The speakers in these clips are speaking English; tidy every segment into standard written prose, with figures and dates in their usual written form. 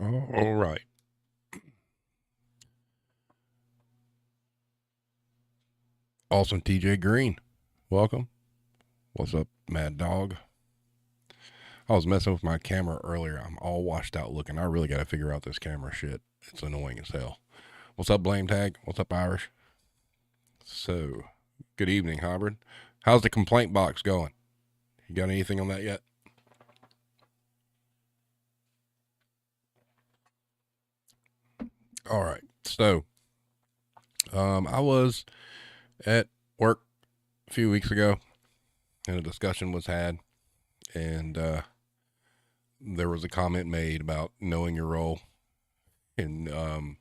All right. Awesome, TJ Green. Welcome. What's up, Mad Dog? I was messing with my camera earlier. I'm all washed out looking. I really got to figure out this camera shit. It's annoying as hell. What's up, Blame Tag? What's up, Irish? So, good evening, Hybrid. How's the complaint box going? You got anything on that yet? All right. So, I was at work a few weeks ago, and a discussion was had, and there was a comment made about knowing your role and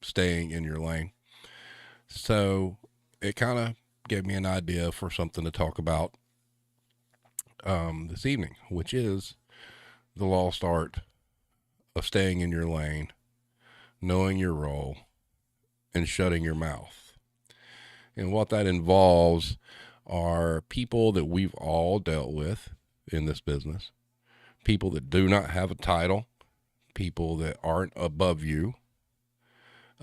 staying in your lane. So it kind of gave me an idea for something to talk about this evening, which is the lost art of staying in your lane, knowing your role, and shutting your mouth. And what that involves are people that we've all dealt with in this business, people that do not have a title, people that aren't above you,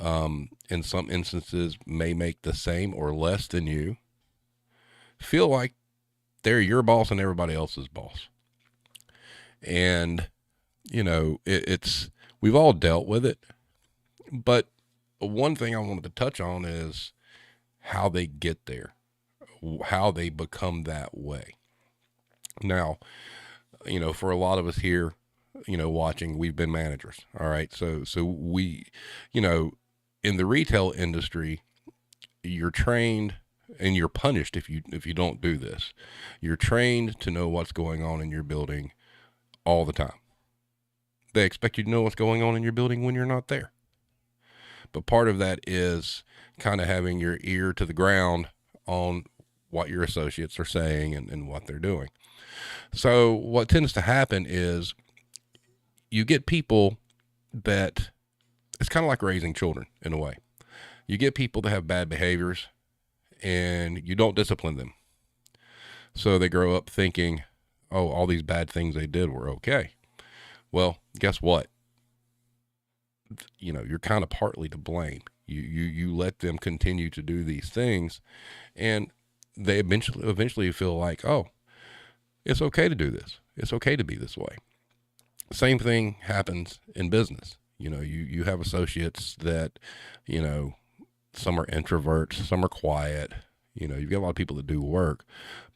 in some instances may make the same or less than you, feel like they're your boss and everybody else's boss. And, we've all dealt with it. But one thing I wanted to touch on is how they get there, how they become that way. Now, for a lot of us here, watching, we've been managers. All right. So we, in the retail industry, you're trained and you're punished if you don't do this. You're trained to know what's going on in your building all the time. They expect you to know what's going on in your building when you're not there. But part of that is kind of having your ear to the ground on what your associates are saying and what they're doing. So what tends to happen is you get people that, it's kind of like raising children in a way. You get people that have bad behaviors and you don't discipline them. So they grow up thinking, oh, all these bad things they did were okay. Well, guess what? You're kind of partly to blame. You let them continue to do these things, and they eventually feel like, oh, it's okay to do this. It's okay to be this way. Same thing happens in business. You have associates that, some are introverts, some are quiet. You've got a lot of people that do work,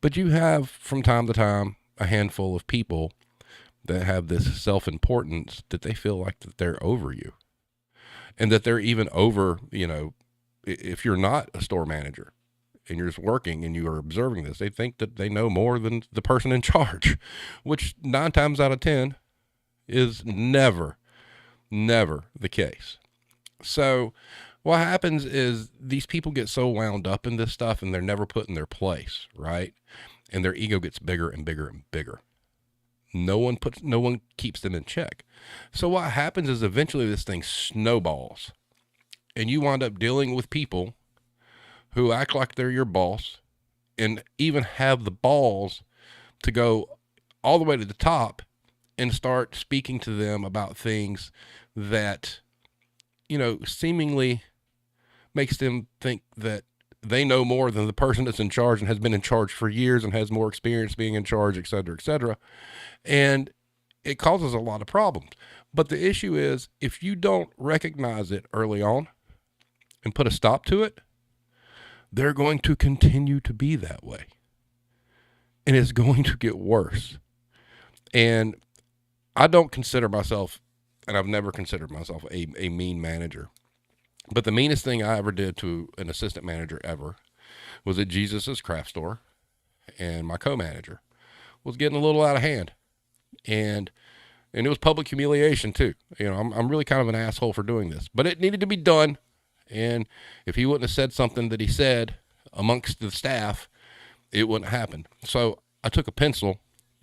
but you have from time to time a handful of people that have this self-importance that they feel like that they're over you, and that they're even over, if you're not a store manager and you're just working and you are observing this, they think that they know more than the person in charge, which 9 times out of 10 is never the case. So what happens is these people get so wound up in this stuff and they're never put in their place, right? And their ego gets bigger and bigger and bigger. No one keeps them in check. So what happens is eventually this thing snowballs and you wind up dealing with people who act like they're your boss and even have the balls to go all the way to the top and start speaking to them about things that, seemingly makes them think that they know more than the person that's in charge and has been in charge for years and has more experience being in charge, et cetera, et cetera. And it causes a lot of problems. But the issue is, if you don't recognize it early on and put a stop to it, they're going to continue to be that way. And it's going to get worse. And I don't consider myself, and I've never considered myself a mean manager. But the meanest thing I ever did to an assistant manager ever was at Jesus's craft store, and my co-manager was getting a little out of hand. And it was public humiliation too. I'm really kind of an asshole for doing this, but it needed to be done. And if he wouldn't have said something that he said amongst the staff, it wouldn't happen. So I took a pencil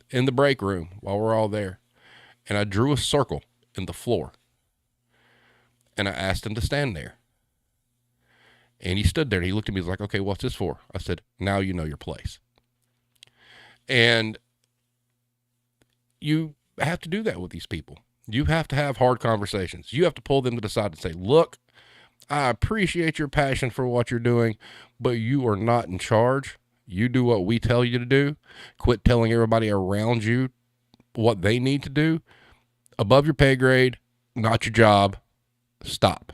in the break room while we're all there, and I drew a circle in the floor, and I asked him to stand there. And he stood there and he looked at me, he was like, okay, what's this for? I said, now you know your place. And you have to do that with these people. You have to have hard conversations. You have to pull them to the side and say, look, I appreciate your passion for what you're doing, but you are not in charge. You do what we tell you to do. Quit telling everybody around you what they need to do. Above your pay grade, not your job. Stop.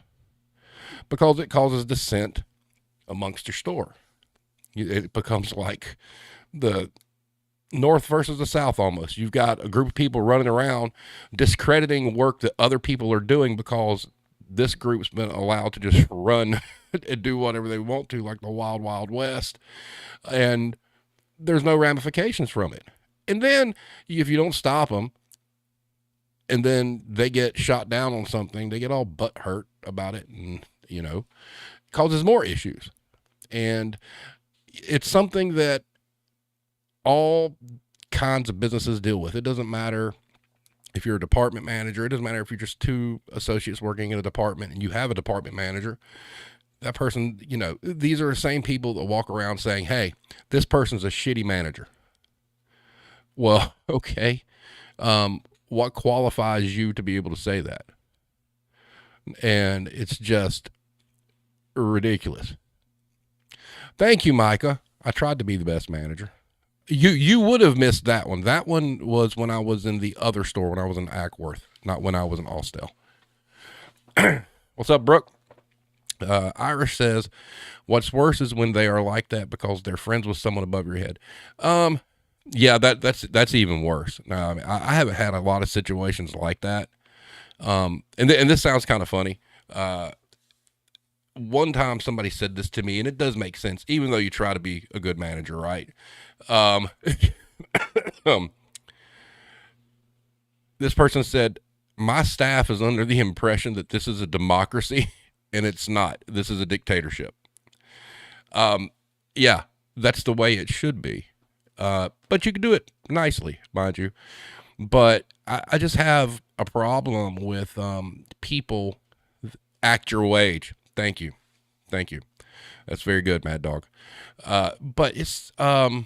Because it causes dissent amongst your store. It becomes like the North versus the South almost. You've got a group of people running around discrediting work that other people are doing because this group's been allowed to just run and do whatever they want to, like the wild, wild west. And there's no ramifications from it. And then if you don't stop them, and then they get shot down on something, they get all butt hurt about it, and, causes more issues. And it's something that all kinds of businesses deal with. It doesn't matter if you're a department manager. It doesn't matter if you're just two associates working in a department and you have a department manager. That person, these are the same people that walk around saying, hey, this person's a shitty manager. Well, okay. What qualifies you to be able to say that? And it's just ridiculous. Thank you, Micah. I tried to be the best manager. You would have missed that one. That one was when I was in the other store, when I was in Ackworth, not when I was in Austell. What's up, Brooke? Irish says, what's worse is when they are like that because they're friends with someone above your head. Yeah, that's even worse. Now, I haven't had a lot of situations like that. And this sounds kind of funny. One time somebody said this to me, and it does make sense, even though you try to be a good manager, right? This person said, my staff is under the impression that this is a democracy, and it's not. This is a dictatorship. Yeah, that's the way it should be. But you can do it nicely, mind you. But I just have a problem with people act your wage. Thank you. That's very good, Mad Dog. But it's I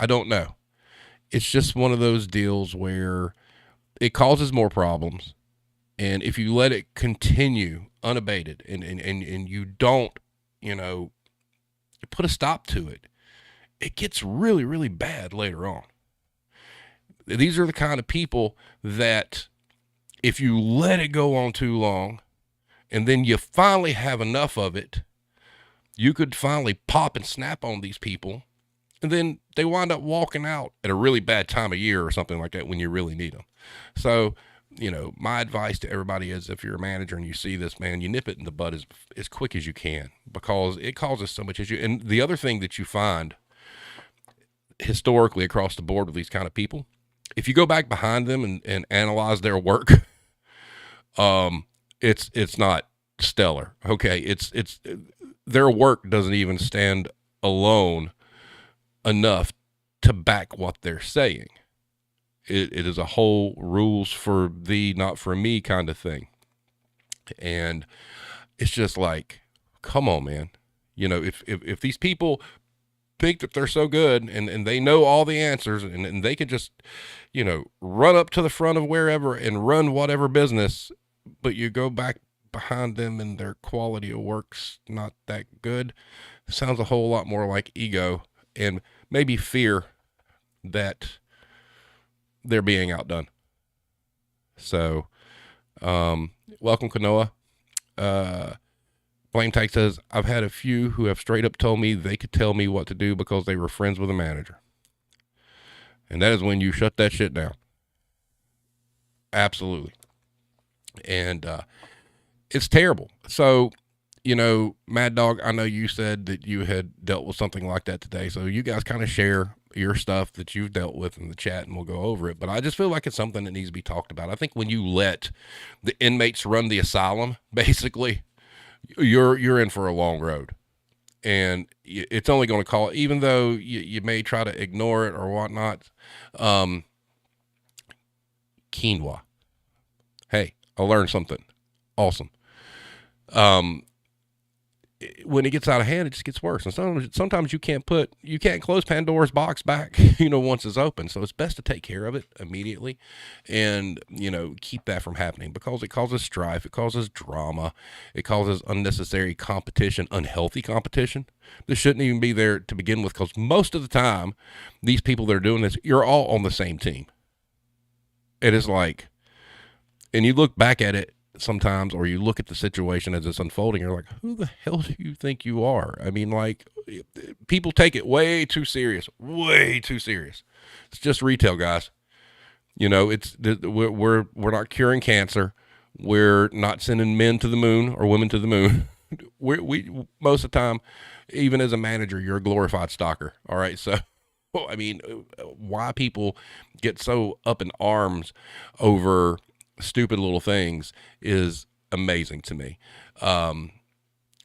don't know. It's just one of those deals where it causes more problems, and if you let it continue unabated and you don't, put a stop to it, it gets really, really bad later on. These are the kind of people that if you let it go on too long and then you finally have enough of it, you could finally pop and snap on these people, and then they wind up walking out at a really bad time of year or something like that when you really need them. So, my advice to everybody is, if you're a manager and you see this, man, you nip it in the bud as quick as you can, because it causes so much issue. And the other thing that you find historically across the board with these kind of people, if you go back behind them and analyze their work, it's not stellar. Okay. It's their work doesn't even stand alone enough to back what they're saying. It is a whole rules for thee, not for me kind of thing. And it's just like, come on, man. If these people think that they're so good and they know all the answers and they can just, run up to the front of wherever and run whatever business, but you go back behind them and their quality of work's not that good, it sounds a whole lot more like ego and maybe fear that they're being outdone. So, welcome, Kanoa. Blame Tag says, I've had a few who have straight up told me they could tell me what to do because they were friends with a manager. And that is when you shut that shit down. Absolutely. And it's terrible. So, Mad Dog, I know you said that you had dealt with something like that today. So you guys kind of share your stuff that you've dealt with in the chat, and we'll go over it. But I just feel like it's something that needs to be talked about. I think when you let the inmates run the asylum, basically, you're in for a long road. And it's only going to call, even though you may try to ignore it or whatnot. Quinoa. Hey, I learned something awesome. when it gets out of hand, it just gets worse. And sometimes you can't close Pandora's box back, once it's open. So it's best to take care of it immediately and, keep that from happening, because it causes strife. It causes drama. It causes unnecessary competition, unhealthy competition. This shouldn't even be there to begin with, because most of the time, these people that are doing this, you're all on the same team. It is like, and you look back at it sometimes, or you look at the situation as it's unfolding, you're like, who the hell do you think you are? I mean, like, people take it way too serious. It's just retail, guys. We're not curing cancer. We're not sending men to the moon or women to the moon. we most of the time, even as a manager, you're a glorified stalker. All right. So, I mean, why people get so up in arms over stupid little things is amazing to me.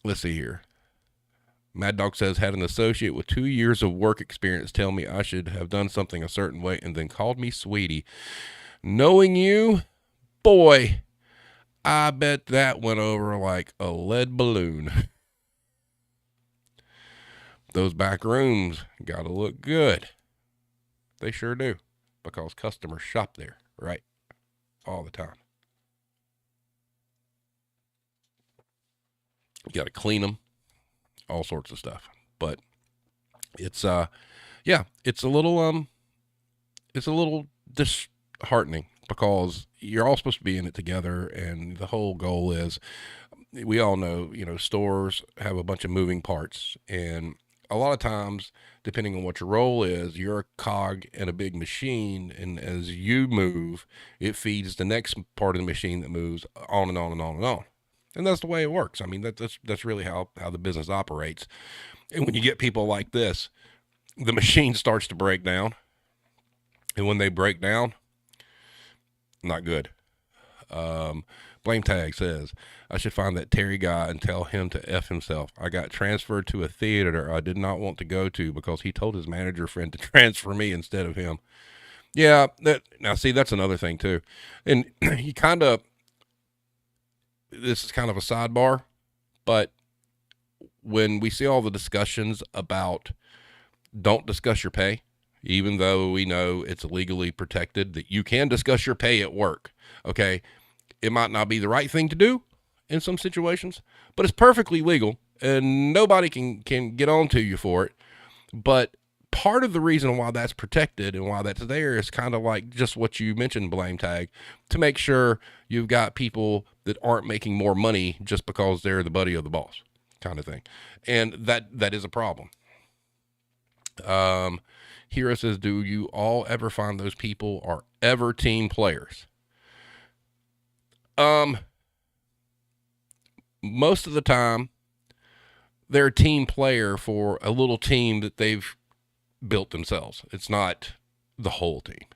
Let's see here. Mad Dog says, had an associate with 2 years of work experience tell me I should have done something a certain way and then called me sweetie. Knowing you, boy, I bet that went over like a lead balloon. Those back rooms got to look good. They sure do, because customers shop there, right? All the time. You got to clean them, all sorts of stuff. But it's it's a little disheartening, because you're all supposed to be in it together, and the whole goal is, we all know, stores have a bunch of moving parts, and a lot of times, depending on what your role is, you're a cog in a big machine, and as you move, it feeds the next part of the machine that moves on and on and on and on. And that's the way it works. I mean, that's really how the business operates. And when you get people like this, the machine starts to break down. And when they break down, not good. Blame Tag says, I should find that Terry guy and tell him to F himself. I got transferred to a theater I did not want to go to because he told his manager friend to transfer me instead of him. Yeah, that's another thing too. And this is kind of a sidebar, but when we see all the discussions about don't discuss your pay, even though we know it's legally protected that you can discuss your pay at work, okay? It might not be the right thing to do in some situations, but it's perfectly legal, and nobody can get on to you for it. But part of the reason why that's protected and why that's there is kind of like just what you mentioned, Blame Tag, to make sure you've got people that aren't making more money just because they're the buddy of the boss, kind of thing. And that is a problem. Hero says, do you all ever find those people are ever team players? Most of the time, they're a team player for a little team that they've built themselves. It's not the whole team.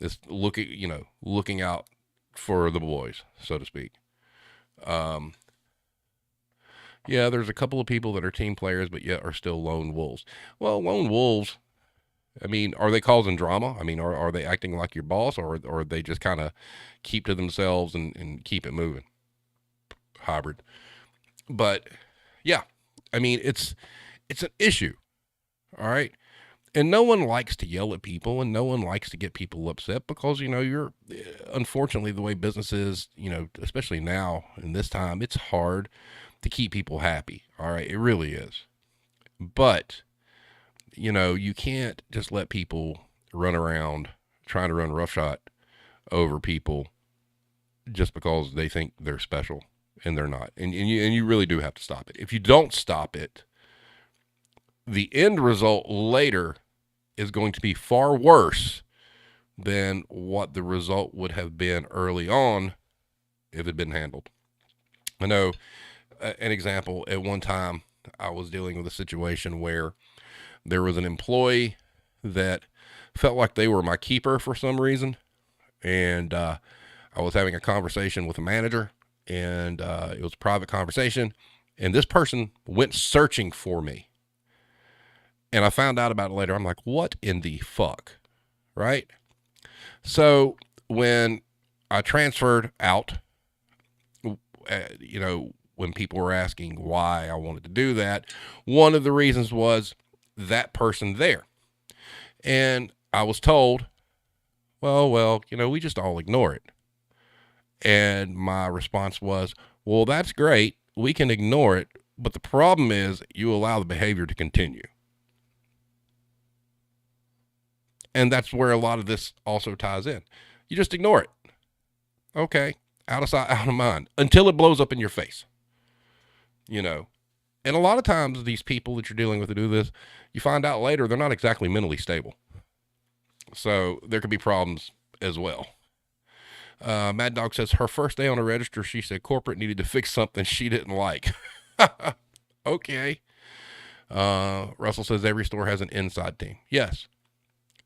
It's looking out for the boys, so to speak. Yeah, there's a couple of people that are team players, but yet are still lone wolves. Well, lone wolves, I mean, are they causing drama? I mean, are they acting like your boss, or they just kind of keep to themselves and keep it moving? Hybrid. But yeah, I mean, it's an issue. All right. And no one likes to yell at people, and no one likes to get people upset, because, you're, unfortunately, the way business is, especially now in this time, it's hard to keep people happy. All right. It really is. But, you can't just let people run around trying to run roughshod over people just because they think they're special, and they're not. And you really do have to stop it. If you don't stop it, the end result later is going to be far worse than what the result would have been early on if it had been handled. I know an example, at one time I was dealing with a situation where there was an employee that felt like they were my keeper for some reason. And I was having a conversation with a manager, and it was a private conversation, and this person went searching for me. And I found out about it later. I'm like, what in the fuck? Right? So when I transferred out, when people were asking why I wanted to do that, one of the reasons was that person there. And I was told, well, we just all ignore it. And my response was, well, that's great. We can ignore it. But the problem is you allow the behavior to continue. And that's where a lot of this also ties in. You just ignore it. Okay. Out of sight, out of mind, until it blows up in your face. And a lot of times these people that you're dealing with to do this, you find out later they're not exactly mentally stable. So there could be problems as well. Mad Dog says her first day on a register, she said corporate needed to fix something she didn't like. Okay. Russell says every store has an inside team. Yes.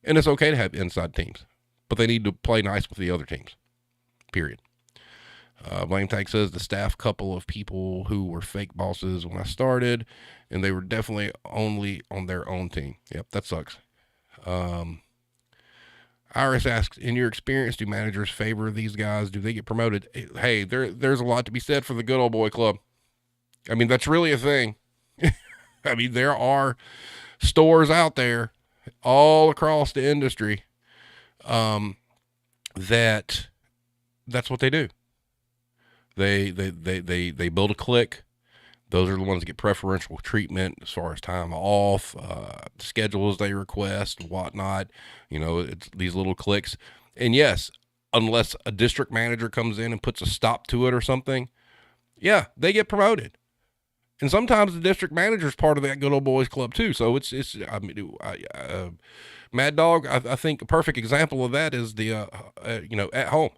And it's okay to have inside teams, but they need to play nice with the other teams. Period. Blame Tag says the staff couple of people who were fake bosses when I started, and they were definitely only on their own team. Yep, that sucks. Iris asks, in your experience, do managers favor these guys? Do they get promoted? Hey, there's a lot to be said for the good old boy club. I mean, that's really a thing. I mean, there are stores out there all across the industry that's what they do. They build a clique. Those are the ones that get preferential treatment as far as time off, schedules they request, whatnot. It's these little cliques. And yes, unless a district manager comes in and puts a stop to it or something, yeah, they get promoted. And sometimes the district manager is part of that good old boys club too. So Mad Dog, I think a perfect example of that is the, at home.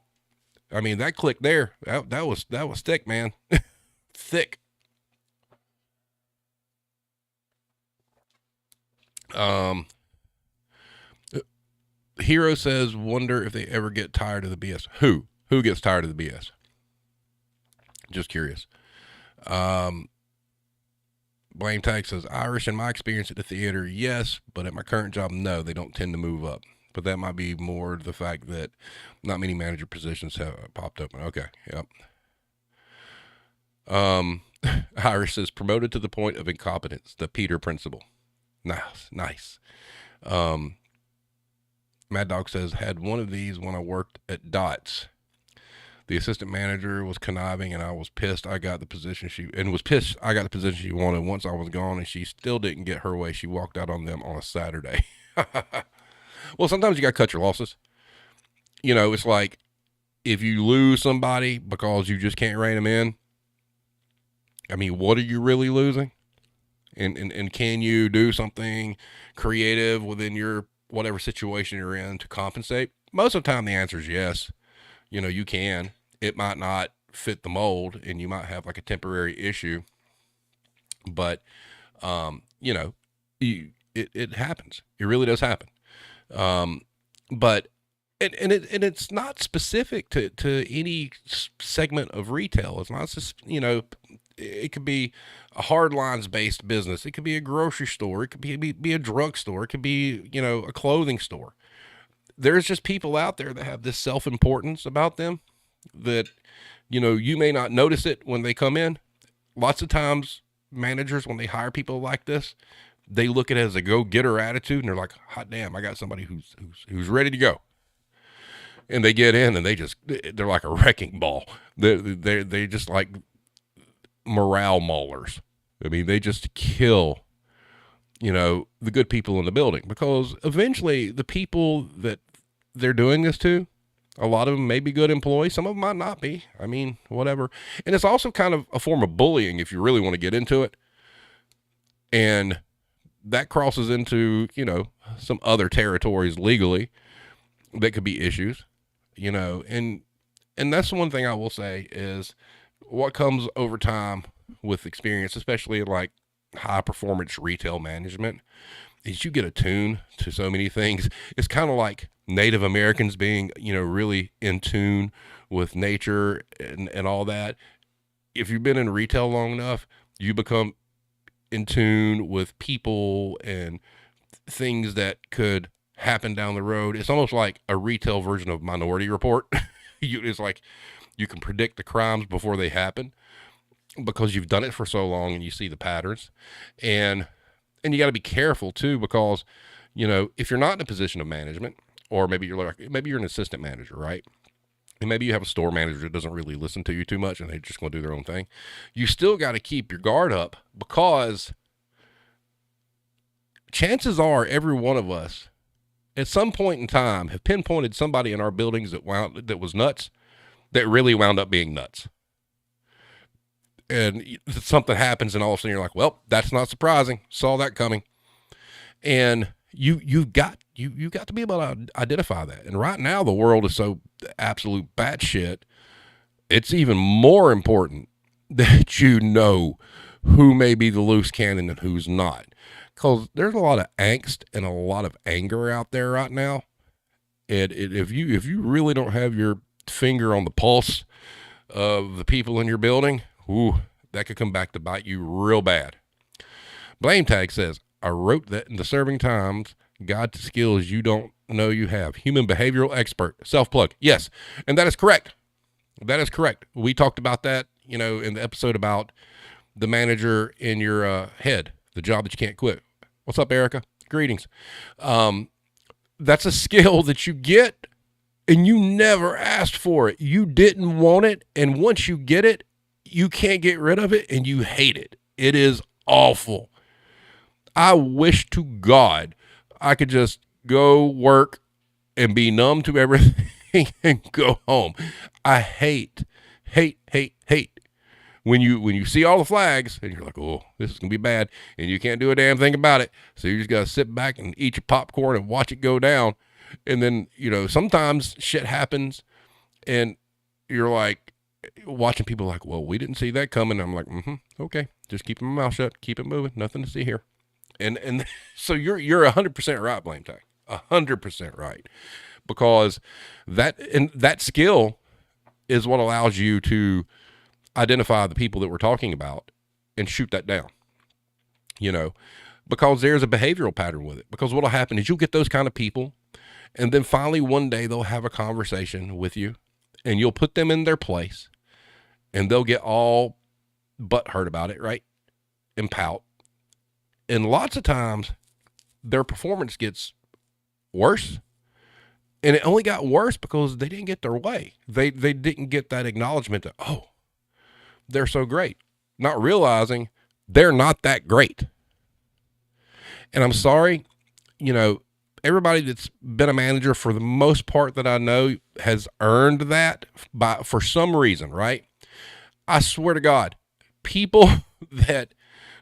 I mean, that clique there, that was thick, man. Thick. Hero says, wonder if they ever get tired of the BS. Who gets tired of the BS? Just curious. Blame Tag says, Irish, in my experience at the theater, yes, but at my current job, no, they don't tend to move up. But that might be more the fact that not many manager positions have popped open. Okay, yep. Irish says, promoted to the point of incompetence, the Peter principle. Nice. Mad Dog says, had one of these when I worked at Dots. The assistant manager was conniving, and I was pissed I got the position she wanted once I was gone, and she still didn't get her way. She walked out on them on a Saturday. Well, sometimes you got to cut your losses. It's like if you lose somebody because you just can't rein them in, I mean, what are you really losing? And can you do something creative within your whatever situation you're in to compensate? Most of the time, the answer is yes. You can. It might not fit the mold, and you might have like a temporary issue, but it happens. It really does happen. But it's not specific to any segment of retail. It's not just, it could be a hard lines based business. It could be a grocery store. It could be a drugstore. It could be, a clothing store. There's just people out there that have this self-importance about them that, you may not notice it when they come in. Lots of times managers, when they hire people like this, they look at it as a go-getter attitude, and they're like, hot damn, I got somebody who's ready to go. And they get in, and they're like a wrecking ball. They just like morale maulers. I mean, they just kill, the good people in the building, because eventually the people that they're doing this to, a lot of them may be good employees. Some of them might not be. I mean, whatever. And it's also kind of a form of bullying if you really want to get into it. And that crosses into, some other territories legally that could be issues, and that's the one thing I will say is what comes over time with experience, especially in like high performance retail management, is you get attuned to so many things. It's kind of like Native Americans being, really in tune with nature and all that. If you've been in retail long enough, you become in tune with people and things that could happen down the road. It's almost like a retail version of Minority Report. It's like you can predict the crimes before they happen. because you've done it for so long and you see the patterns. And you got to be careful too, because, if you're not in a position of management, or maybe you're an assistant manager, right? And maybe you have a store manager that doesn't really listen to you too much and they're just going to do their own thing. You still got to keep your guard up, because chances are every one of us at some point in time have pinpointed somebody in our buildings that was nuts, that really wound up being nuts. And something happens and all of a sudden you're like, well, that's not surprising. Saw that coming. And you've got to be able to identify that. And right now the world is so absolute batshit. It's even more important that you know who may be the loose cannon and who's not. Because there's a lot of angst and a lot of anger out there right now. And if you really don't have your finger on the pulse of the people in your building, that could come back to bite you real bad. Blame Tag says, I wrote that in the Serving Times Guide to Skills You Don't Know You Have. Human behavioral expert. Self-plug. Yes. And that is correct. That is correct. We talked about that, in the episode about the manager in your head, the job that you can't quit. What's up, Erica? Greetings. That's a skill that you get and you never asked for it. You didn't want it. And once you get it, you can't get rid of it and you hate it. It is awful. I wish to God I could just go work and be numb to everything and go home. I hate when you see all the flags and you're like, oh, this is going to be bad, and you can't do a damn thing about it. So you just got to sit back and eat your popcorn and watch it go down. And then, sometimes shit happens and you're like watching people like, well, we didn't see that coming. I'm like, okay, just keeping my mouth shut, keep it moving, nothing to see here. And so you're 100% right, Blame Tag, 100% right, because that skill is what allows you to identify the people that we're talking about and shoot that down, because there's a behavioral pattern with it. Because what'll happen is you'll get those kind of people, and then finally one day they'll have a conversation with you and you'll put them in their place and they'll get all butthurt about it, right? And pout. And lots of times their performance gets worse. And it only got worse because they didn't get their way. They didn't get that acknowledgement that, oh, they're so great. Not realizing they're not that great. And I'm sorry, everybody that's been a manager for the most part that I know has earned that for some reason, right? I swear to God, people that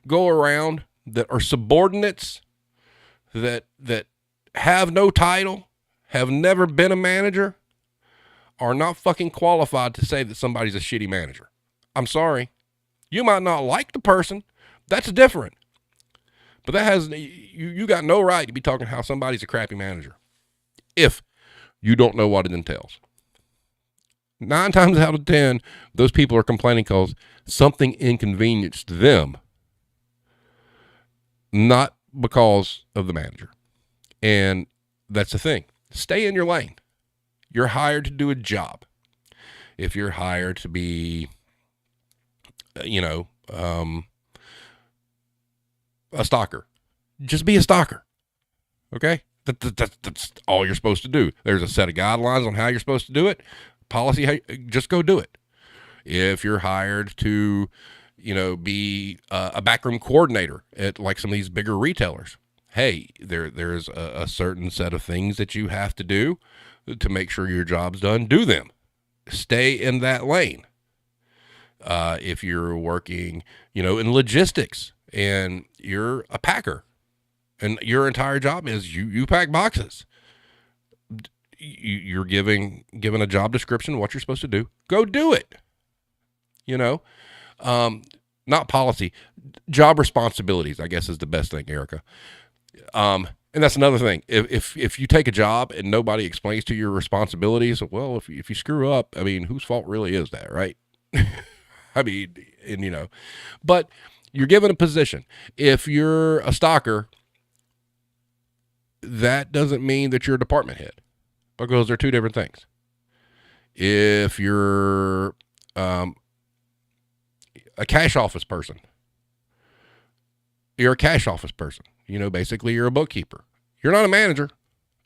go around that are subordinates, that have no title, have never been a manager, are not fucking qualified to say that somebody's a shitty manager. I'm sorry. You might not like the person. That's different. But that has, you got no right to be talking how somebody's a crappy manager if you don't know what it entails. 9 times out of 10, those people are complaining because something inconvenienced them, not because of the manager. And that's the thing. Stay in your lane. You're hired to do a job. If you're hired to be, a stalker, just be a stalker. Okay? That's all you're supposed to do. There's a set of guidelines on how you're supposed to do it. Policy, just go do it. If you're hired to, be a backroom coordinator at like some of these bigger retailers, hey, there's a certain set of things that you have to do to make sure your job's done. Do them. Stay in that lane. If you're working, in logistics and you're a packer and your entire job is you pack boxes, you're given a job description, what you're supposed to do, go do it. Not policy, job responsibilities, I guess is the best thing, Erica. And that's another thing. If you take a job and nobody explains to you your responsibilities, well, if you screw up, I mean, whose fault really is that, right? I mean, and but you're given a position. If you're a stalker, that doesn't mean that you're a department head, because they're two different things. If you're a cash office person. You're a cash office person. Basically you're a bookkeeper. You're not a manager.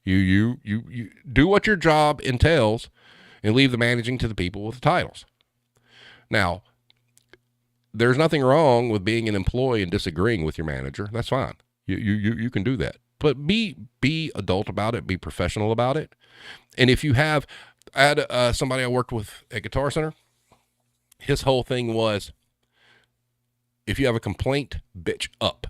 You do what your job entails and leave the managing to the people with the titles. Now, there's nothing wrong with being an employee and disagreeing with your manager. That's fine. You can do that. But be adult about it. Be professional about it. And if you have, I had somebody I worked with at Guitar Center. His whole thing was, if you have a complaint, bitch up.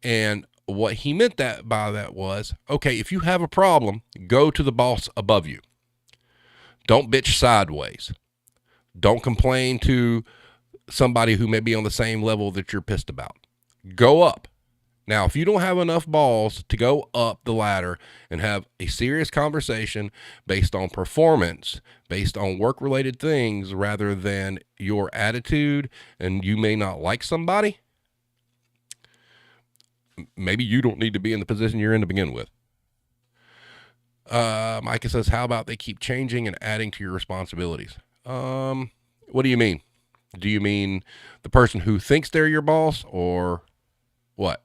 And what he meant by that was, okay, if you have a problem, go to the boss above you. Don't bitch sideways. Don't complain to somebody who may be on the same level that you're pissed about. Go up. Now, if you don't have enough balls to go up the ladder and have a serious conversation based on performance, based on work-related things, rather than your attitude, and you may not like somebody, maybe you don't need to be in the position you're in to begin with. Micah says, how about they keep changing and adding to your responsibilities? What do you mean? Do you mean the person who thinks they're your boss, or what?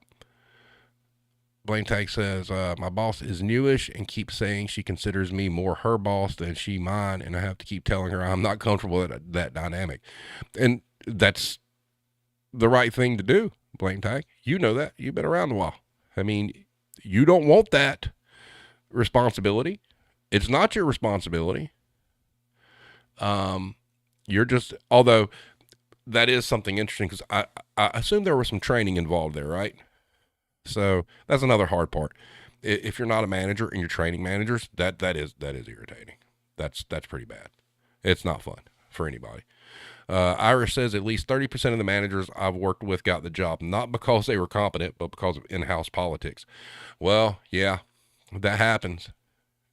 Blaine Tag says, my boss is newish and keeps saying she considers me more her boss than she mine, and I have to keep telling her I'm not comfortable with that dynamic. And that's the right thing to do, Blaine Tag. You know that. You've been around a while. I mean, you don't want that responsibility. It's not your responsibility. You're just, although that is something interesting, because I assume there was some training involved there, right? So that's another hard part. If you're not a manager and you're training managers, that is irritating. That's pretty bad. It's not fun for anybody. Irish says at least 30% of the managers I've worked with got the job, not because they were competent, but because of in-house politics. Well, yeah, that happens.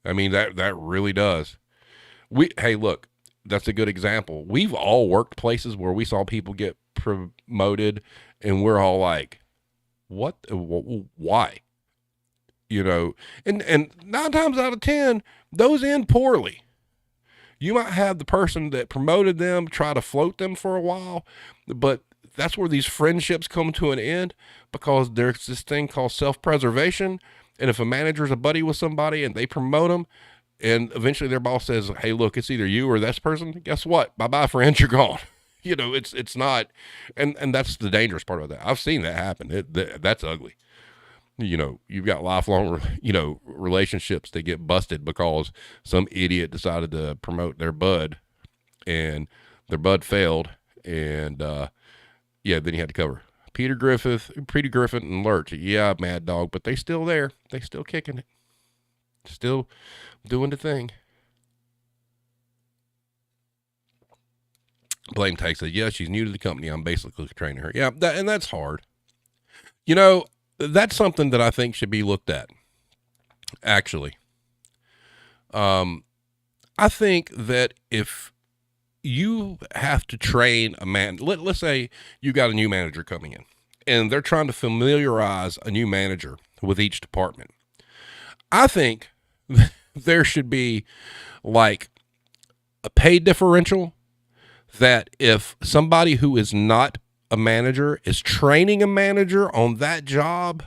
I mean, that really does. Hey, look, that's a good example. We've all worked places where we saw people get promoted and we're all like, what, why? And 9 times out of 10, those end poorly. You might have the person that promoted them try to float them for a while, but that's where these friendships come to an end, because there's this thing called self-preservation. And if a manager's a buddy with somebody and they promote them, and eventually their boss says, hey, look, it's either you or this person, guess what? Bye-bye, friends, you're gone. It's not, and that's the dangerous part of that. I've seen that happen. That's ugly. You've got lifelong, relationships that get busted because some idiot decided to promote their bud and their bud failed. And, then you had to cover Peter Griffin and Lurch. Yeah, Mad Dog, but they still there. They still kicking it. Still doing the thing. Blame Tag says, yeah, she's new to the company. I'm basically training her. Yeah, and that's hard. That's something that I think should be looked at, actually. I think that if you have to train a man, let's say you got a new manager coming in, and they're trying to familiarize a new manager with each department. I think there should be like a pay differential, that if somebody who is not a manager is training a manager on that job,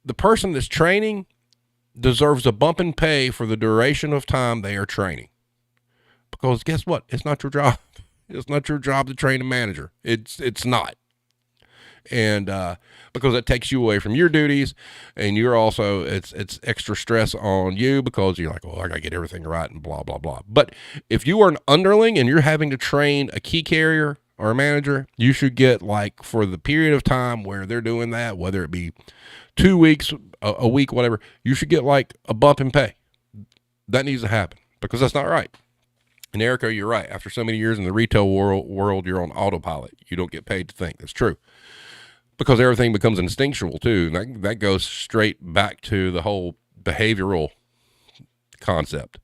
the person that's training deserves a bump in pay for the duration of time they are training. Because guess what? It's not your job. It's not your job to train a manager. It's not. And because it takes you away from your duties, and you're also, it's extra stress on you, because you're like, well, I gotta get everything right and blah, blah, blah. But if you are an underling and you're having to train a key carrier or a manager, you should get, like, for the period of time where they're doing that, whether it be 2 weeks, a week, whatever, you should get like a bump in pay. That needs to happen, because that's not right. And Erica, you're right. After so many years in the retail world, you're on autopilot. You don't get paid to think. That's true. Because everything becomes instinctual too. That goes straight back to the whole behavioral concept.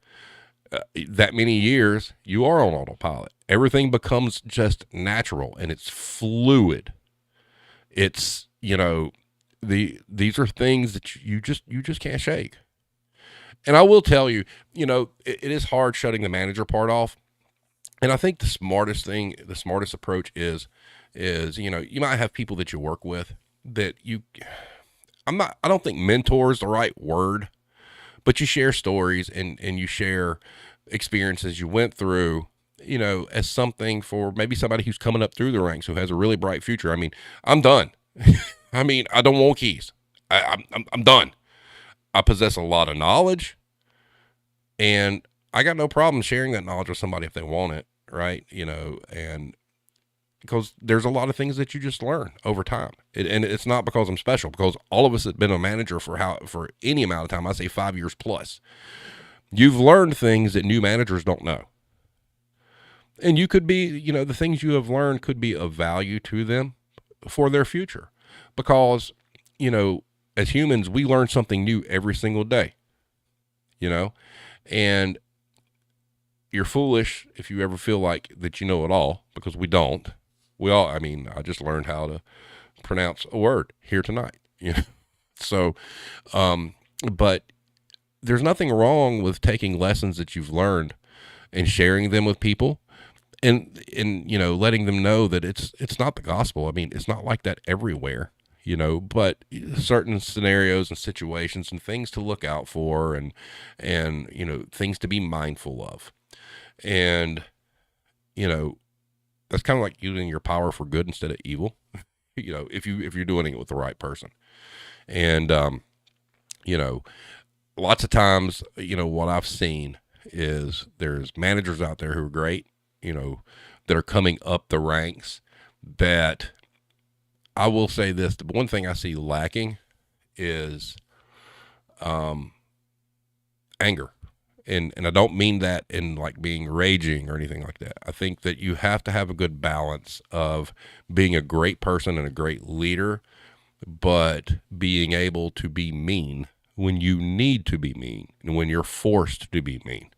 That many years, you are on autopilot. Everything becomes just natural, and it's fluid. It's, these are things that you just can't shake. And I will tell you, it is hard shutting the manager part off. And I think the smartest approach is, you might have people that you work with that I don't think mentor is the right word, but you share stories and you share experiences you went through, as something for maybe somebody who's coming up through the ranks who has a really bright future. I mean, I'm done. I mean, I don't want keys. I'm done. I possess a lot of knowledge, and I got no problem sharing that knowledge with somebody if they want it, right? And because there's a lot of things that you just learn over time. And it's not because I'm special, because all of us have been a manager for any amount of time. I say 5 years plus. You've learned things that new managers don't know. And you could be, the things you have learned could be of value to them for their future. Because, as humans, we learn something new every single day, and you're foolish if you ever feel like that you know it all, because we don't. I just learned how to pronounce a word here tonight, So, but there's nothing wrong with taking lessons that you've learned and sharing them with people, and letting them know that it's not the gospel. I mean, it's not like that everywhere, but certain scenarios and situations and things to look out for, and things to be mindful of. And, that's kind of like using your power for good instead of evil, if you're doing it with the right person. And, lots of times, what I've seen is there's managers out there who are great, that are coming up the ranks, that I will say this, the one thing I see lacking is, anger. And I don't mean that in like being raging or anything like that. I think that you have to have a good balance of being a great person and a great leader, but being able to be mean when you need to be mean and when you're forced to be mean.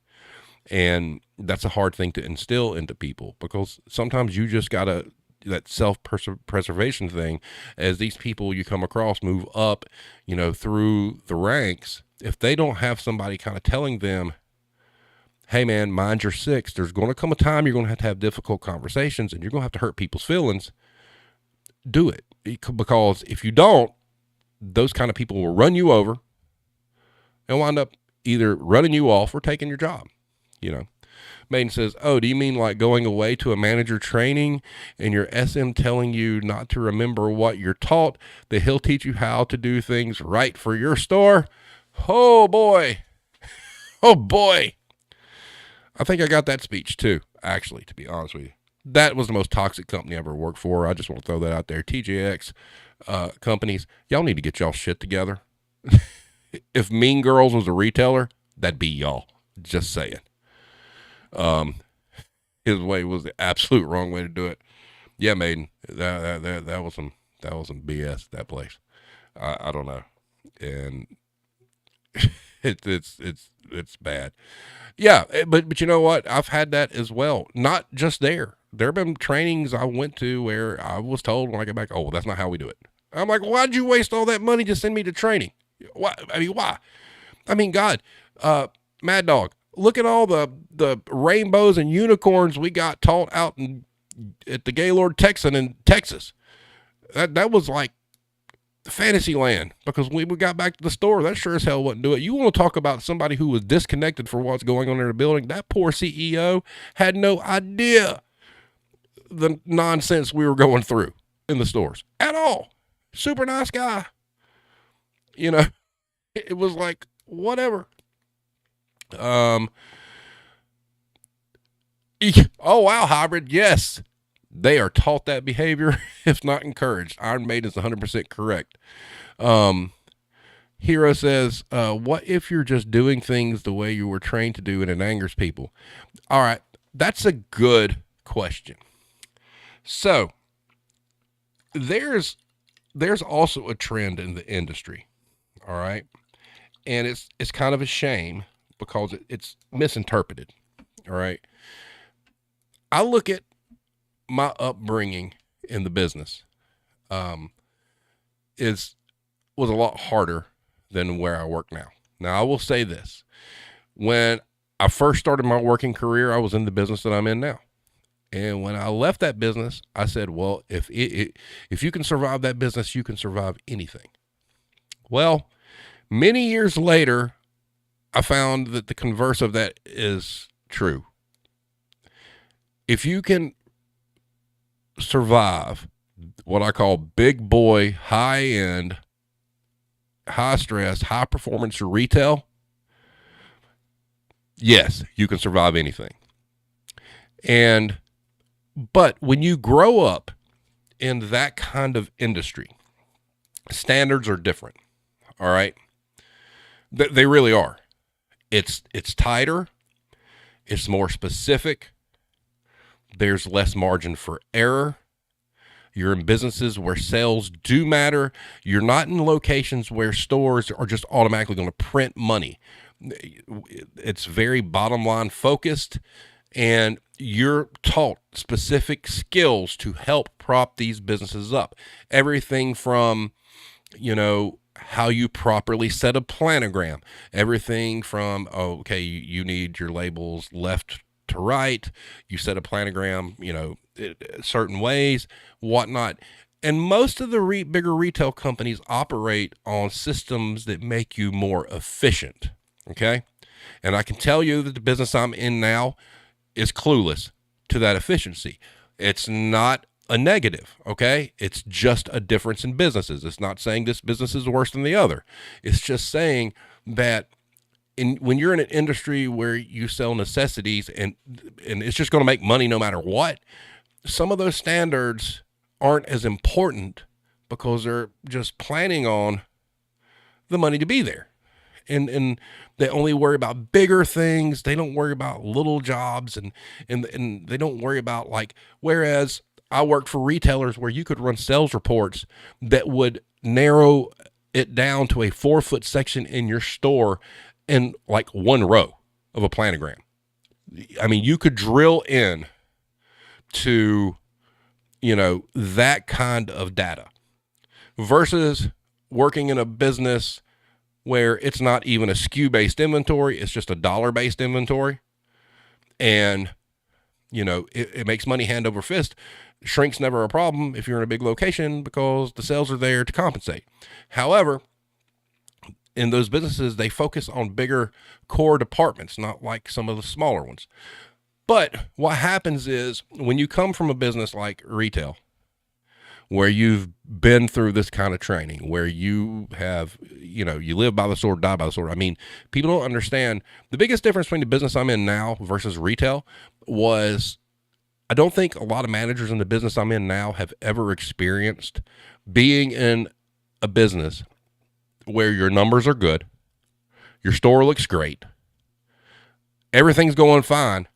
And that's a hard thing to instill into people, because sometimes you just gotta, that self-preservation thing, as these people you come across move up, through the ranks, if they don't have somebody kind of telling them, hey man, mind your six, there's going to come a time you're going to have difficult conversations and you're going to have to hurt people's feelings, do it. Because if you don't, those kind of people will run you over and wind up either running you off or taking your job. Maiden says, oh, do you mean like going away to a manager training and your SM telling you not to remember what you're taught, that he'll teach you how to do things right for your store? Oh boy. Oh boy. I think I got that speech too, actually, to be honest with you. That was the most toxic company I ever worked for. I just want to throw that out there. TJX companies, y'all need to get y'all shit together. If Mean Girls was a retailer, that'd be y'all. Just saying. His way was the absolute wrong way to do it. Yeah, Maiden, that was some BS. That place, I don't know, and it's bad. Yeah, but you know what? I've had that as well. Not just there. There have been trainings I went to where I was told when I get back, oh, well, that's not how we do it. I'm like, why'd you waste all that money to send me to training? Why? Why? God, Mad Dog, look at all the rainbows and unicorns we got taught out at the Gaylord Texan in Texas. That was like fantasy land, because when we got back to the store, that sure as hell wouldn't do it. You want to talk about somebody who was disconnected for what's going on in the building? That poor CEO had no idea the nonsense we were going through in the stores at all. Super nice guy. It was like, whatever. Oh wow, hybrid. Yes, they are taught that behavior, if not encouraged. Iron Maiden's 100% correct. Hero says, what if you're just doing things the way you were trained to do and it angers people? All right, that's a good question. So there's also a trend in the industry. All right. And it's kind of a shame because it's misinterpreted. All right. I look at my upbringing in the business, was a lot harder than where I work now. Now, I will say this. When I first started my working career, I was in the business that I'm in now. And when I left that business, I said, well, if you can survive that business, you can survive anything. Well, many years later, I found that the converse of that is true. If you can survive what I call big boy, high end, high stress, high performance retail, yes, you can survive anything. But when you grow up in that kind of industry, standards are different. All right. They really are. It's tighter. It's more specific. There's less margin for error. You're in businesses where sales do matter. You're not in locations where stores are just automatically going to print money. It's very bottom line focused, and you're taught specific skills to help prop these businesses up. Everything from, how you properly set a planogram, everything from, you need your labels left to right, you set a planogram, certain ways, whatnot. And most of the bigger retail companies operate on systems that make you more efficient. Okay. And I can tell you that the business I'm in now is clueless to that efficiency. It's not a negative. Okay. It's just a difference in businesses. It's not saying this business is worse than the other. It's just saying that when you're in an industry where you sell necessities and it's just going to make money no matter what, some of those standards aren't as important because they're just planning on the money to be there. And they only worry about bigger things. They don't worry about little jobs and they don't worry about whereas I worked for retailers where you could run sales reports that would narrow it down to a 4-foot section in your store in one row of a planogram. I mean, you could drill in to, that kind of data versus working in a business where it's not even a SKU-based inventory. It's just a dollar-based inventory. And, it makes money hand over fist. Shrink's never a problem if you're in a big location because the sales are there to compensate. However, in those businesses, they focus on bigger core departments, not like some of the smaller ones. But what happens is when you come from a business like retail, where you've been through this kind of training, where you have, you live by the sword, die by the sword. I mean, people don't understand the biggest difference between the business I'm in now versus retail was I don't think a lot of managers in the business I'm in now have ever experienced being in a business where your numbers are good, your store looks great, everything's going fine,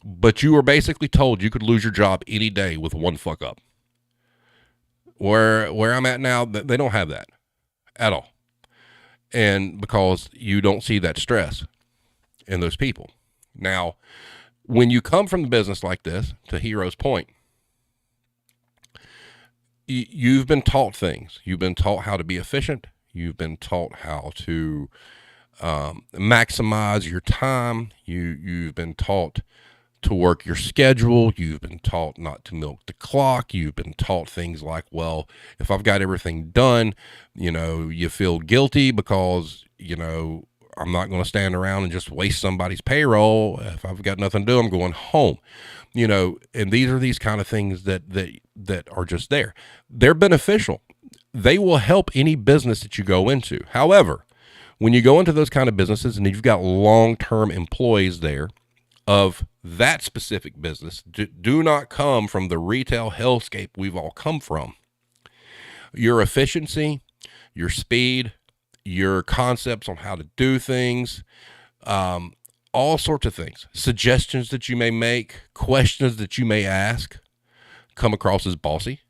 but you were basically told you could lose your job any day with one fuck up. Where I'm at now, they don't have that at all. And because you don't see that stress in those people. Now, when you come from the business like this, to Hero's point, you've been taught things. You've been taught how to be efficient. You've been taught how to maximize your time. You've been taught to work your schedule. You've been taught not to milk the clock. You've been taught things like, well, if I've got everything done, you feel guilty because, I'm not going to stand around and just waste somebody's payroll. If I've got nothing to do, I'm going home, and these are these kind of things that are just there. They're beneficial. They will help any business that you go into. However, when you go into those kind of businesses and you've got long-term employees there of that specific business, do not come from the retail hellscape we've all come from. Your efficiency, your speed, your concepts on how to do things, all sorts of things, suggestions that you may make, questions that you may ask, come across as bossy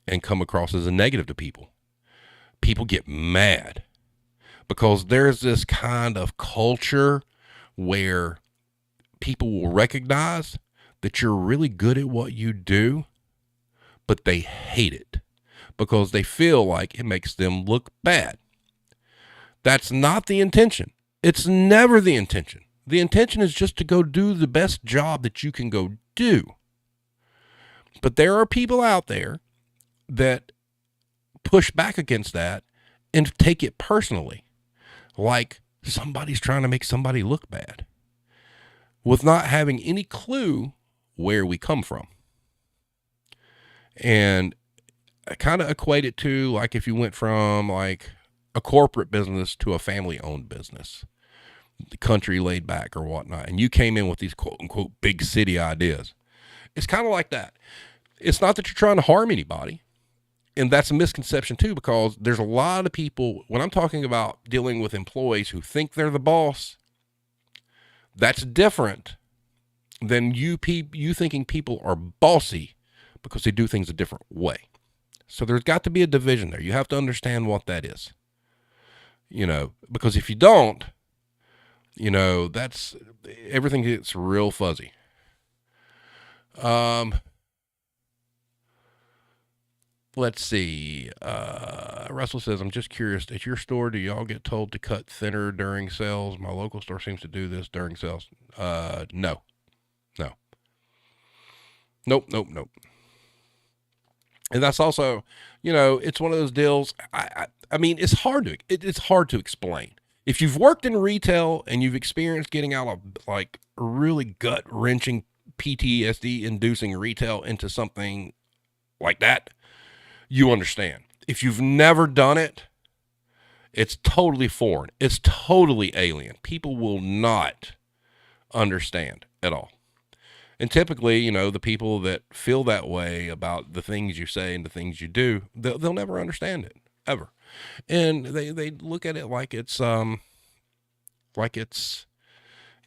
and come across as a negative to people. People get mad because there's this kind of culture where people will recognize that you're really good at what you do, but they hate it because they feel like it makes them look bad. That's not the intention. It's never the intention. The intention is just to go do the best job that you can go do. But there are people out there that push back against that and take it personally, like somebody's trying to make somebody look bad, with not having any clue where we come from. And I kind of equate it to like if you went from like a corporate business to a family owned business, the country laid back or whatnot, and you came in with these quote unquote big city ideas. It's kind of like that. It's not that you're trying to harm anybody. And that's a misconception too, because there's a lot of people, when I'm talking about dealing with employees who think they're the boss, that's different than you thinking people are bossy because they do things a different way. So there's got to be a division there. You have to understand what that is, because if you don't, that's, everything gets real fuzzy. Let's see. Russell says, I'm just curious, at your store, do y'all get told to cut thinner during sales? My local store seems to do this during sales. No. Nope. And that's also, it's one of those deals. I mean, it's hard to explain. If you've worked in retail and you've experienced getting out of like really gut wrenching PTSD inducing retail into something like that, you understand. If you've never done it, it's totally foreign. It's totally alien. People will not understand at all. And typically, the people that feel that way about the things you say and the things you do, they'll never understand it, ever. And they look at it like it's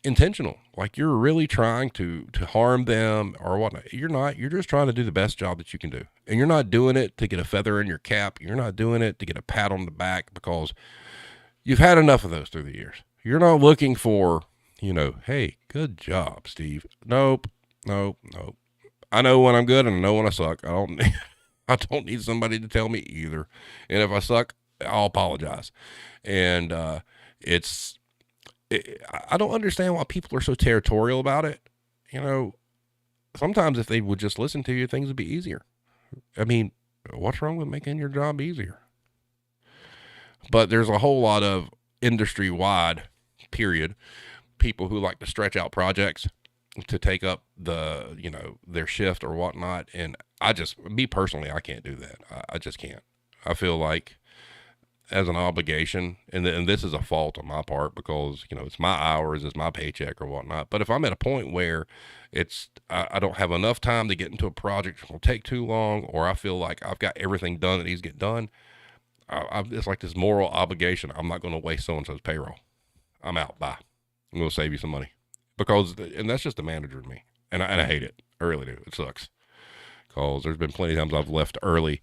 intentional, like you're really trying to harm them or whatnot. You're not. You're just trying to do the best job that you can do. And you're not doing it to get a feather in your cap. You're not doing it to get a pat on the back because you've had enough of those through the years. You're not looking for, hey, good job, Steve. Nope. I know when I'm good and I know when I suck. I don't need somebody to tell me either. And if I suck, I'll apologize. And I don't understand why people are so territorial about it. Sometimes if they would just listen to you, things would be easier. I mean, what's wrong with making your job easier? But there's a whole lot of industry-wide, period, people who like to stretch out projects to take up their shift or whatnot. And me personally, I can't do that. I just can't. I feel like as an obligation, and this is a fault on my part because, it's my hours, it's my paycheck or whatnot. But if I'm at a point where I don't have enough time to get into a project, it's going to take too long, or I feel like I've got everything done that needs to get done, it's like this moral obligation. I'm not going to waste so-and-so's payroll. I'm out. Bye. I'm going to save you some money and that's just the manager in me. And I hate it. I really do. It sucks because there's been plenty of times I've left early,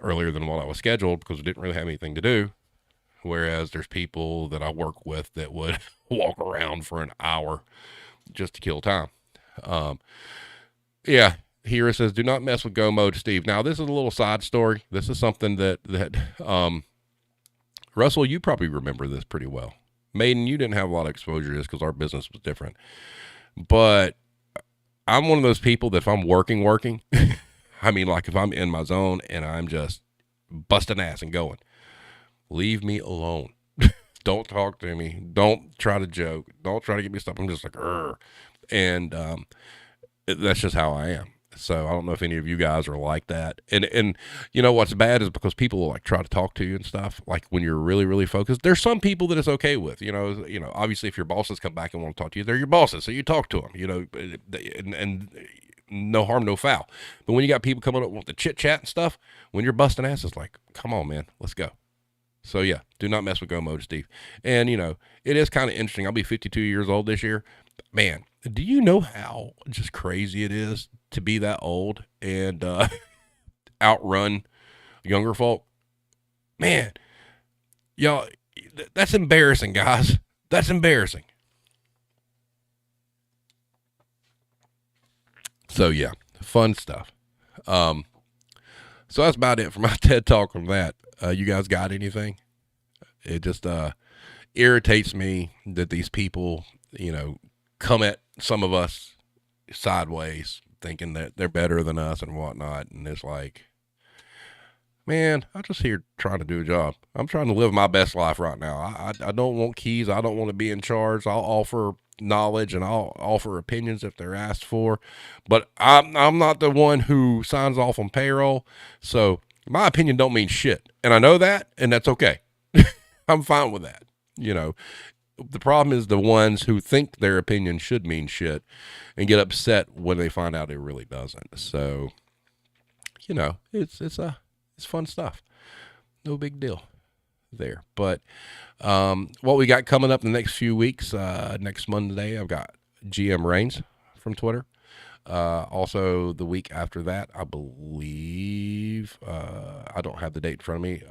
earlier than what I was scheduled because I didn't really have anything to do. Whereas there's people that I work with that would walk around for an hour just to kill time. Yeah. Here it says, do not mess with go mode, Steve. Now this is a little side story. This is something that Russell, you probably remember this pretty well. Maiden, you didn't have a lot of exposure to this because our business was different. But I'm one of those people that if I'm working, I mean, like if I'm in my zone and I'm just busting ass and going, leave me alone. Don't talk to me. Don't try to joke. Don't try to get me stuff. I'm just like, Urgh. And that's just how I am. So I don't know if any of you guys are like that. And what's bad is because people will like try to talk to you and stuff. Like when you're really, really focused, there's some people that it's okay with, obviously if your bosses come back and want to talk to you, they're your bosses. So you talk to them, and no harm, no foul. But when you got people coming up with the chit chat and stuff, when you're busting ass, it's like, come on, man, let's go. So yeah, do not mess with go mode, Steve. And it is kind of interesting. I'll be 52 years old this year. Man, do you know how just crazy it is to be that old and outrun younger folk? Man, y'all, that's embarrassing, guys. That's embarrassing. So yeah, fun stuff. So that's about it for my TED Talk on that. You guys got anything? It just irritates me that these people, come at some of us sideways thinking that they're better than us and whatnot. And it's like, man, I'm just here trying to do a job. I'm trying to live my best life right now. I don't want keys. I don't want to be in charge. I'll offer knowledge and I'll offer opinions if they're asked for, but I'm not the one who signs off on payroll. So my opinion don't mean shit. And I know that, and that's okay. I'm fine with that. You know, the problem is the ones who think their opinion should mean shit and get upset when they find out it really doesn't. So, you know, it's fun stuff. No big deal there. But what we got coming up in the next few weeks, next Monday, I've got GM Reigns from Twitter. Also the week after that, I believe, I don't have the date in front of me.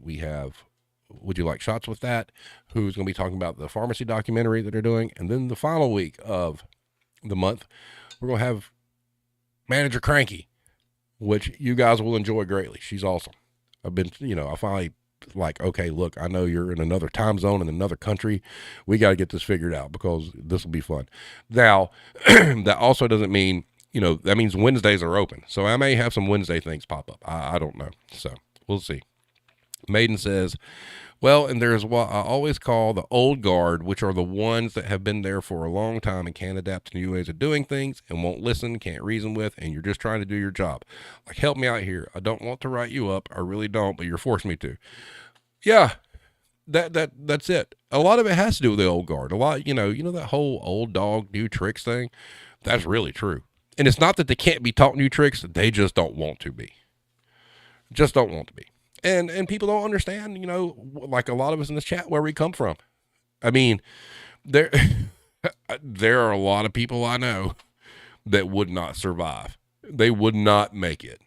We have Would You Like Shots with That, who's going to be talking about the pharmacy documentary that they're doing. And then the final week of the month, we're going to have Manager Cranky, which you guys will enjoy greatly. She's awesome. I finally like, okay, look, I know you're in another time zone in another country. We got to get this figured out because this will be fun. Now, that also doesn't mean, that means Wednesdays are open. So I may have some Wednesday things pop up. I don't know. So we'll see. Maiden says, well, and there's what I always call the old guard, which are the ones that have been there for a long time and can't adapt to new ways of doing things and won't listen, can't reason with, and you're just trying to do your job. Like, help me out here. I don't want to write you up. I really don't, but you're forcing me to. Yeah, that's it. A lot of it has to do with the old guard. A lot, that whole old dog, new tricks thing. That's really true. And it's not that they can't be taught new tricks. They just don't want to be. Just don't want to be. And people don't understand, like a lot of us in this chat, where we come from. I mean, there are a lot of people I know that would not survive. They would not make it.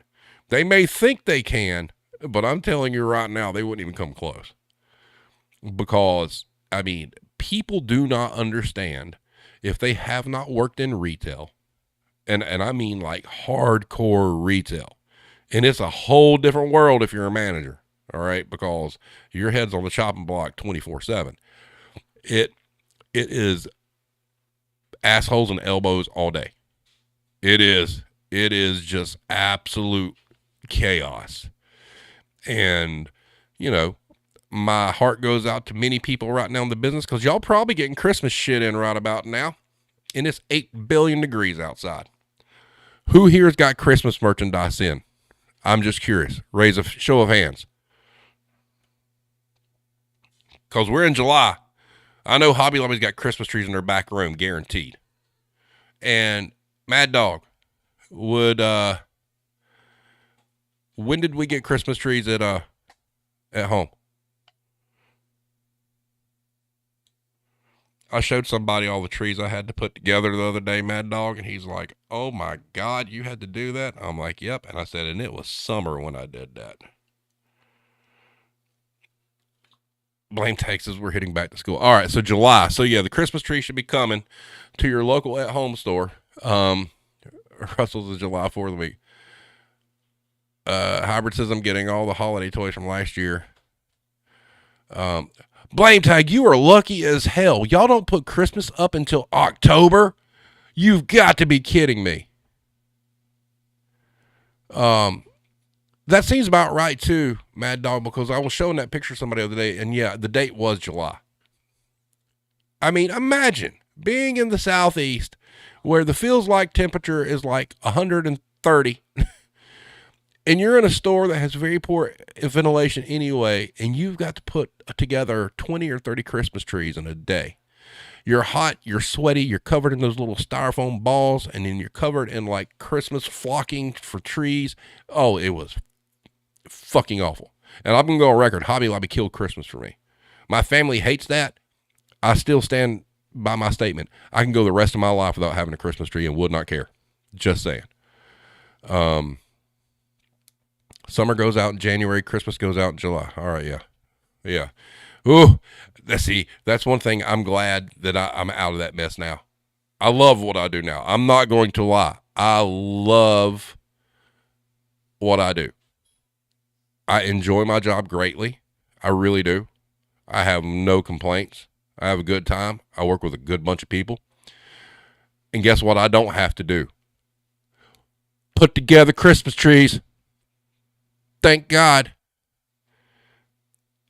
They may think they can, but I'm telling you right now, they wouldn't even come close. Because, people do not understand if they have not worked in retail, and I mean like hardcore retail. And it's a whole different world if you're a manager, all right? Because your head's on the chopping block 24/7. It is assholes and elbows all day. It is just absolute chaos. And, my heart goes out to many people right now in the business because y'all probably getting Christmas shit in right about now. And it's 8 billion degrees outside. Who here's got Christmas merchandise in? I'm just curious. Raise a show of hands. Because we're in July. I know Hobby Lobby's got Christmas trees in their back room, guaranteed. And Mad Dog, when did we get Christmas trees at home? I showed somebody all the trees I had to put together the other day, Mad Dog, and he's like, oh my God, you had to do that? I'm like, yep. And I said, and it was summer when I did that. Blame Texas, we're hitting back to school. All right, so July. So yeah, the Christmas tree should be coming to your local at-home store. Russell's is July 4th week. Hybrid says I'm getting all the holiday toys from last year. Blame Tag, you are lucky as hell. Y'all don't put Christmas up until October? You've got to be kidding me. That seems about right too, Mad Dog, because I was showing that picture to somebody the other day, and yeah, the date was July. Imagine being in the Southeast where the feels like temperature is like 130 and you're in a store that has very poor ventilation anyway, and you've got to put together 20 or 30 Christmas trees in a day. You're hot, you're sweaty, you're covered in those little styrofoam balls, and then you're covered in like Christmas flocking for trees. Oh, it was fucking awful. And I'm going to go on record, Hobby Lobby killed Christmas for me. My family hates that. I still stand by my statement. I can go the rest of my life without having a Christmas tree and would not care. Just saying. Summer goes out in January. Christmas goes out in July. All right, yeah. Yeah. Ooh, that's one thing I'm glad that I'm out of that mess now. I love what I do now. I'm not going to lie. I love what I do. I enjoy my job greatly. I really do. I have no complaints. I have a good time. I work with a good bunch of people. And guess what I don't have to do? put together Christmas trees. Thank God.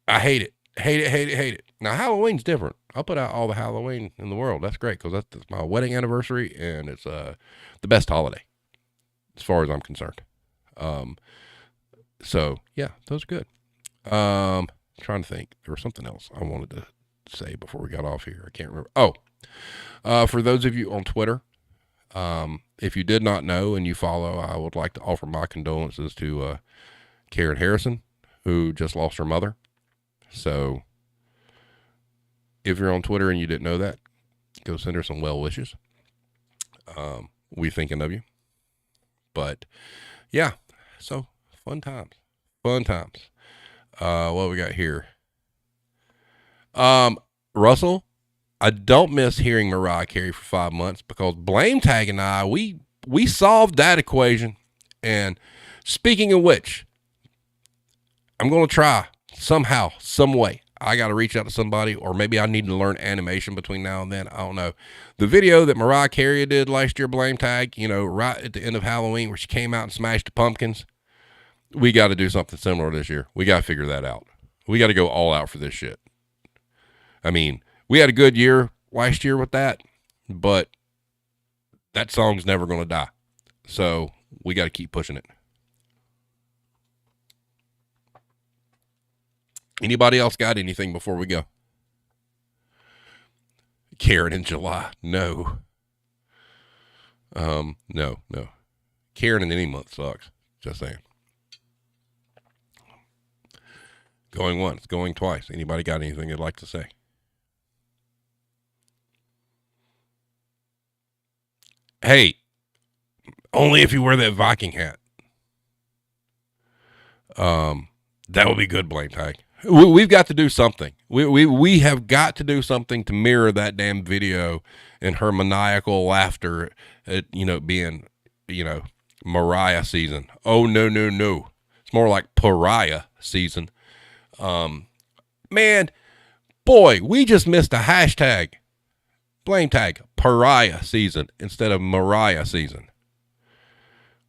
I hate it. Hate it, hate it, hate it. Now, Halloween's different. I'll put out all the Halloween in the world. That's great because that's my wedding anniversary, and it's the best holiday as far as I'm concerned. So, yeah, those are good. Trying to think. There was something else I wanted to say before we got off here. I can't remember. Oh, for those of you on Twitter, if you did not know and you follow, I would like to offer my condolences to Karen Harrison, who just lost her mother. So if you're on Twitter and you didn't know that, go send her some well wishes. We thinking of you. But yeah, so fun times. What we got here? Russell, I don't miss hearing Mariah Carey for 5 months because Blame Tag and I, we solved that equation. And speaking of which, I'm going to try somehow, some way. I got to reach out to somebody, or maybe I need to learn animation between now and then. I don't know. The video that Mariah Carey did last year, Blame Tag, right at the end of Halloween where she came out and smashed the pumpkins. We got to do something similar this year. We got to figure that out. We got to go all out for this shit. I mean, we had a good year last year with that, but that song's never going to die. So we got to keep pushing it. Anybody else got anything before we go? Karen in July. No. No. Karen in any month sucks. Just saying. Going once, going twice. Anybody got anything they'd like to say? Hey, only if you wear that Viking hat. That would be good, Blame Tag. We've got to do something. We have got to do something to mirror that damn video and her maniacal laughter at, being, Mariah season. Oh, no. It's more like pariah season. Man, boy, we just missed a hashtag. Blame Tag, pariah season instead of Mariah season.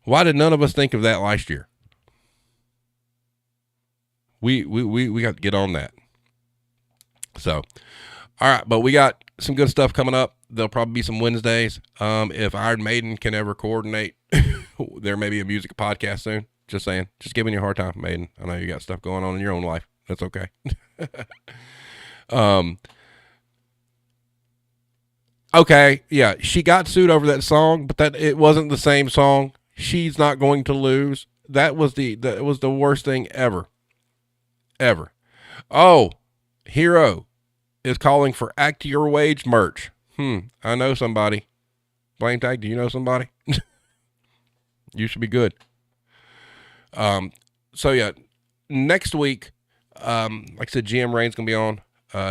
Why did none of us think of that last year? We got to get on that. So, all right, but we got some good stuff coming up. There'll probably be some Wednesdays. If Iron Maiden can ever coordinate, there may be a music podcast soon. Just saying. Just giving you a hard time, Maiden. I know you got stuff going on in your own life. That's okay. Okay, yeah, she got sued over that song, but that it wasn't the same song. She's not going to lose. That was the worst thing ever. Oh, Hero is calling for Act Your Wage merch. I know somebody. Blame Tag, do you know somebody? You should be good. So yeah, next week, like I said, GM Rain's gonna be on.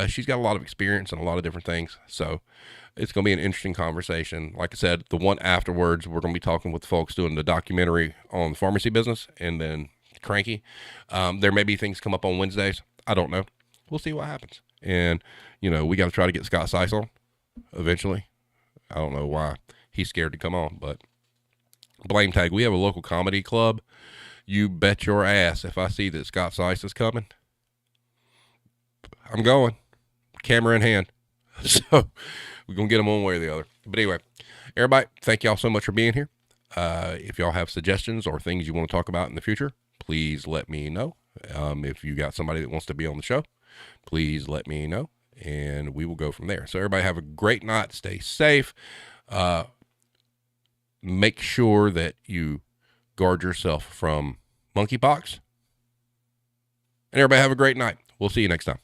She's got a lot of experience in a lot of different things, so it's gonna be an interesting conversation. Like I said, the one afterwards, we're gonna be talking with folks doing the documentary on the pharmacy business, and then Cranky. There may be things come up on Wednesdays. I don't know. We'll see what happens. And, we got to try to get Scott Seiss on eventually. I don't know why he's scared to come on, but Blame Tag, we have a local comedy club. You bet your ass if I see that Scott Seiss is coming, I'm going. Camera in hand. So we're going to get him one way or the other. But anyway, everybody, thank y'all so much for being here. If y'all have suggestions or things you want to talk about in the future, please let me know. If you got somebody that wants to be on the show, please let me know, and we will go from there. So everybody have a great night. Stay safe. Make sure that you guard yourself from monkeypox. And everybody have a great night. We'll see you next time.